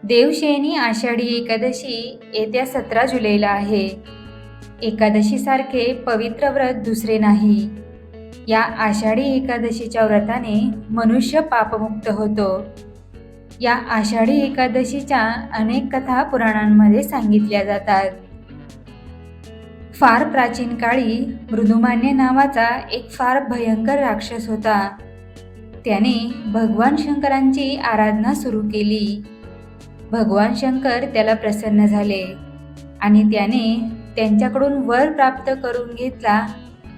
देवशयनी आषाढी एकादशी येत्या 17 जुलैला आहे. एकादशीसारखे पवित्र व्रत दुसरे नाही. या आषाढी एकादशीच्या व्रताने मनुष्य पापमुक्त होतो. या आषाढी एकादशीच्या अनेक कथा पुराणांमध्ये सांगितल्या जातात. फार प्राचीन काळी मृदुमान्य नावाचा एक फार भयंकर राक्षस होता. त्याने भगवान शंकरांची आराधना सुरू केली. भगवान शंकर त्याला प्रसन्न झाले आणि त्याने त्यांच्याकडून वर प्राप्त करून घेतला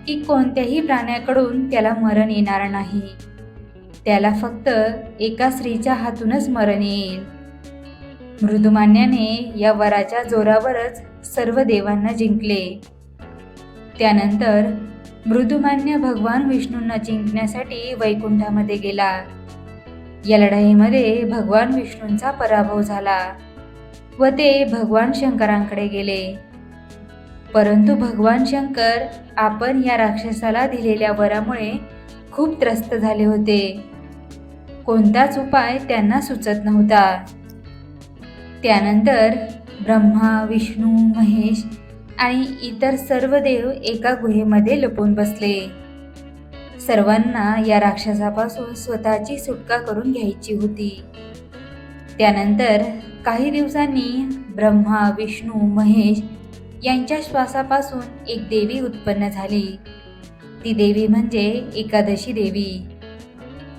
की कोणत्याही प्राण्याकडून त्याला मरण येणार नाही. त्याला फक्त एका स्त्रीच्या हातूनच मरण येईल. मृदुमान्याने या वराच्या जोरावरच सर्व देवांना जिंकले. त्यानंतर मृदुमान्य भगवान विष्णूंना जिंकण्यासाठी वैकुंठामध्ये गेला. या लढाईमध्ये भगवान विष्णूंचा पराभव झाला व ते भगवान शंकरांकडे गेले. परंतु भगवान शंकर आपण या राक्षसाला दिलेल्या वरामुळे खूप त्रस्त झाले होते. कोणताच उपाय त्यांना सुचत नव्हता. त्यानंतर ब्रह्मा, विष्णू, महेश आणि इतर सर्व देव एका गुहेमध्ये लपून बसले. सर्वांना या राक्षसापासून स्वतःची सुटका करून घ्यायची होती. त्यानंतर काही दिवसांनी ब्रह्मा, विष्णू, महेश यांच्या श्वासापासून एक देवी उत्पन्न झाली. ती देवी म्हणजे एकादशी देवी.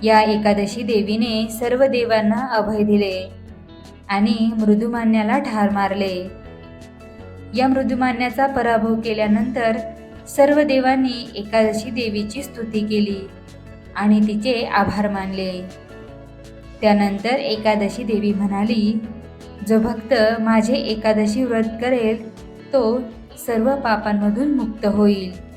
या एकादशी देवीने सर्व देवांना अभय दिले आणि मृदुमान्याला ठार मारले. या मृदुमान्याचा पराभव केल्यानंतर सर्व देवांनी एकादशी देवीची स्तुती केली आणि तिचे आभार मानले. त्यानंतर एकादशी देवी म्हणाली, जो भक्त माझे एकादशी व्रत करेल तो सर्व पापांमधून मुक्त होईल.